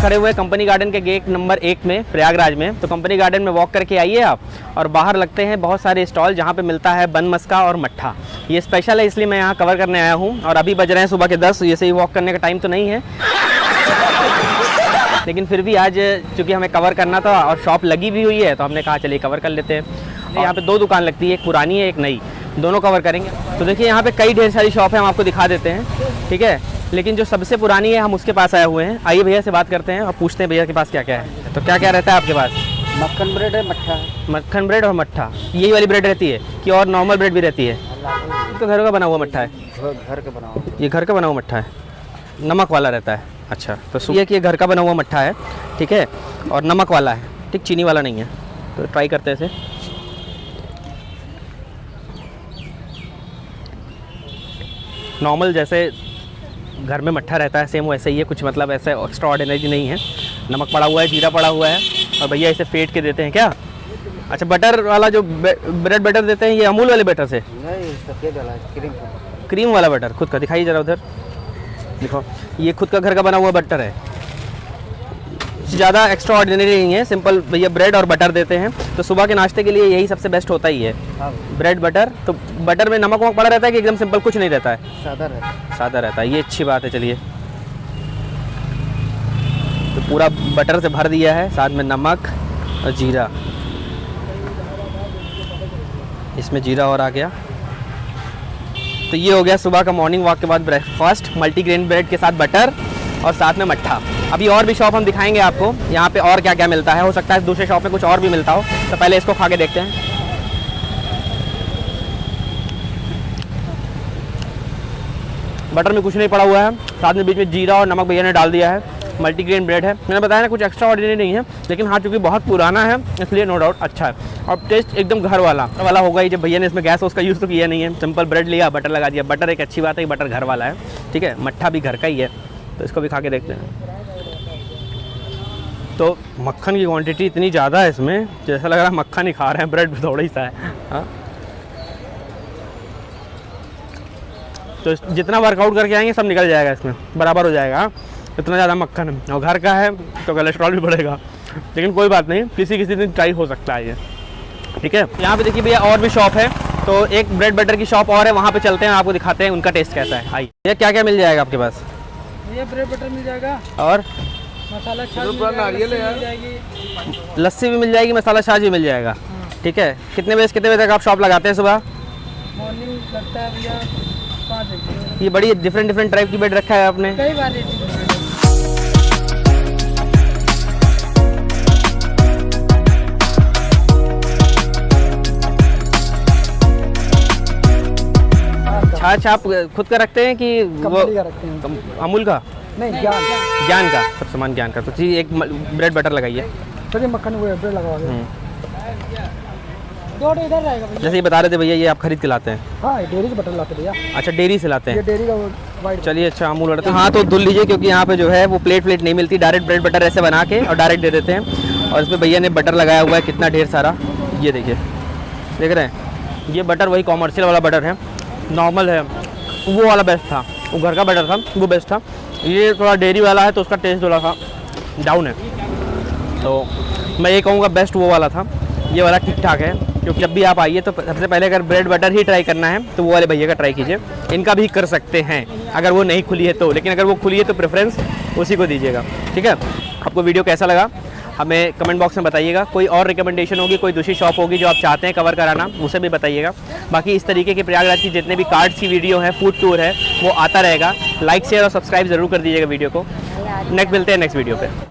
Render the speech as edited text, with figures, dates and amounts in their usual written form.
खड़े हुए company garden के गेट नंबर 1 में प्रयागराज में। तो कंपनी गार्डन में वॉक करके आइए आप, और बाहर लगते हैं बहुत सारे स्टॉल जहाँ पे मिलता है बन मस्का और मट्ठा। ये स्पेशल है इसलिए मैं यहाँ कवर करने आया हूँ। और अभी बज रहे हैं सुबह के 10, ये सही वॉक करने का टाइम तो नहीं है, लेकिन फिर भी आज चूँकि हमें कवर करना था और शॉप लगी भी हुई है तो हमने कहा चलिए कवर कर लेते हैं। यहाँ पे 2 दुकान लगती है, एक पुरानी है एक नई, दोनों कवर करेंगे। तो देखिए यहाँ पे कई ढेर सारी शॉप है, हम आपको दिखा देते हैं, ठीक है। लेकिन जो सबसे पुरानी है हम उसके पास आए हुए हैं। आइए भैया से बात करते हैं और पूछते हैं भैया के पास क्या क्या है। तो क्या क्या रहता है आपके पास? मक्खन ब्रेड है, मट्ठा है। मक्खन ब्रेड और मट्ठा, यही वाली ब्रेड रहती है कि और नॉर्मल ब्रेड भी रहती है? तो घर का बना हुआ मट्ठा है? घर का बना हुआ। ये घर का बना हुआ मट्ठा है, नमक वाला रहता है। अच्छा, तो सुनिए कि ये घर का बना हुआ मट्ठा है, ठीक है, और नमक वाला है, ठीक, चीनी वाला नहीं है। तो ट्राई करते हैं इसे। नॉर्मल जैसे घर में मट्ठा रहता है सेम वैसे ही है, कुछ मतलब ऐसे एक्स्ट्रा ऑर्डिनरी नहीं है। नमक पड़ा हुआ है, जीरा पड़ा हुआ है, और भैया इसे फेंट के देते हैं क्या? अच्छा, बटर वाला जो ब्रेड बटर देते हैं ये अमूल वाले बटर से? नहीं, सफेद वाला है, क्रीम वाला बटर खुद का। दिखाइए ज़रा उधर, देखो ये खुद का घर का बना हुआ बटर है, ज़्यादा एक्स्ट्रा ऑर्डिनरी नहीं है, सिंपल भैया ब्रेड और बटर देते हैं। तो सुबह के नाश्ते के लिए यही सबसे बेस्ट होता ही है, ब्रेड बटर। तो बटर में नमक वमक पड़ा रहता है कि एकदम सिंपल कुछ नहीं रहता है? सादा रहता है। सादा रहता है, ये अच्छी बात है। चलिए, तो पूरा बटर से भर दिया है, साथ में नमक और जीरा, इसमें जीरा और आ गया। तो ये हो गया सुबह का मॉर्निंग वॉक के बाद ब्रेकफास्ट, मल्टीग्रेन ब्रेड के साथ बटर और साथ में मट्ठा। अभी और भी शॉप हम दिखाएंगे आपको यहाँ पे और क्या क्या मिलता है। हो सकता है दूसरे शॉप में कुछ और भी मिलता हो, तो पहले इसको खा के देखते हैं। बटर में कुछ नहीं पड़ा हुआ है, साथ में बीच में जीरा और नमक भैया ने डाल दिया है। मल्टीग्रेन ब्रेड है, मैंने बताया ना कुछ एक्स्ट्रा ऑर्डिनरी नहीं है, लेकिन हाँ चूँकि बहुत पुराना है इसलिए नो डाउट अच्छा है। और टेस्ट एकदम घर वाला होगा ही, जब भैया ने इसमें गैस उसका यूज़ तो किया नहीं है, सिंपल ब्रेड लिया, बटर लगा दिया। बटर एक अच्छी बात है कि बटर घर वाला है, ठीक है। मट्ठा भी घर का ही है, तो इसको भी खा के देखते हैं। तो मक्खन की क्वांटिटी इतनी ज़्यादा है इसमें, जैसा लग रहा है मक्खन ही खा रहे हैं, ब्रेड भी थोड़ा ही सा है। हाँ, तो जितना वर्कआउट करके आएंगे सब निकल जाएगा, इसमें बराबर हो जाएगा। इतना ज़्यादा मक्खन है, और घर का है तो कोलेस्ट्रॉल भी बढ़ेगा, लेकिन कोई बात नहीं, किसी दिन ट्राई हो सकता है ये, ठीक है। यहाँ पे देखिए भैया और भी शॉप है, तो एक ब्रेड बटर की शॉप और है, वहाँ पे चलते हैं, आपको दिखाते हैं उनका टेस्ट कैसा है। आइए, ये क्या क्या मिल जाएगा आपके पास? ये ब्रेड बटर मिल जाएगा, और मसाला छाछ मिल जाएगी, लस्सी भी मिल जाएगी, मसाला छाछ भी मिल जाएगा, ठीक है। कितने बजे तक आप शॉप लगाते हैं? सुबह मॉर्निंग लगता है भैया 5 बजे। ये बड़ी डिफरेंट टाइप की ब्रेड रखा है आपने? कई वाले छाछ आप खुद का रखते हैं कि वो का रखते हैं? अमूल का? नहीं, ज्ञान का, सब सामान ज्ञान का। तो जी एक ब्रेड बटर लगाइए। चलिए, मक्खन ब्रेड लगा दो। दो इधर रहेगा भैया। जैसे ये बता रहे थे भैया, ये आप खरीद के लाते हैं? हाँ, डेयरी से बटर लाते भैया। अच्छा, डेयरी से लाते हैं? ये डेयरी का वाइट। चलिए, अच्छा अमूल वाला। हाँ, तो धुल लीजिए, क्योंकि यहाँ पे जो है वो प्लेट नहीं मिलती, डायरेक्ट ब्रेड बटर ऐसे बना के और डायरेक्ट दे देते हैं। और इसमें भैया ने बटर लगाया हुआ है कितना ढेर सारा, ये देखिए, देख रहे हैं? ये बटर वही कॉमर्शियल वाला बटर है, नॉर्मल है, वो वाला बेस्ट था, वो घर का बटर था, वो बेस्ट था। ये थोड़ा डेयरी वाला है तो उसका टेस्ट थोड़ा सा डाउन है, तो मैं ये कहूँगा बेस्ट वो वाला था। ये वाला ठीक ठाक है, क्योंकि जब भी आप आइए तो सबसे पहले अगर ब्रेड बटर ही ट्राई करना है तो वो वाले भैया का ट्राई कीजिए। इनका भी कर सकते हैं अगर वो नहीं खुली है तो, लेकिन अगर वो खुली है तो प्रेफरेंस उसी को दीजिएगा, ठीक है। आपको वीडियो कैसा लगा हमें कमेंट बॉक्स में बताइएगा। कोई और रिकमेंडेशन होगी, कोई दूसरी शॉप होगी जो आप चाहते हैं कवर कराना, उसे भी बताइएगा। बाकी इस तरीके के प्रयागराज की जितने भी कार्ड्स की वीडियो है, फूड टूर है, वो आता रहेगा। लाइक शेयर और सब्सक्राइब ज़रूर कर दीजिएगा वीडियो को। नेक्स्ट मिलते हैं नेक्स्ट वीडियो पे।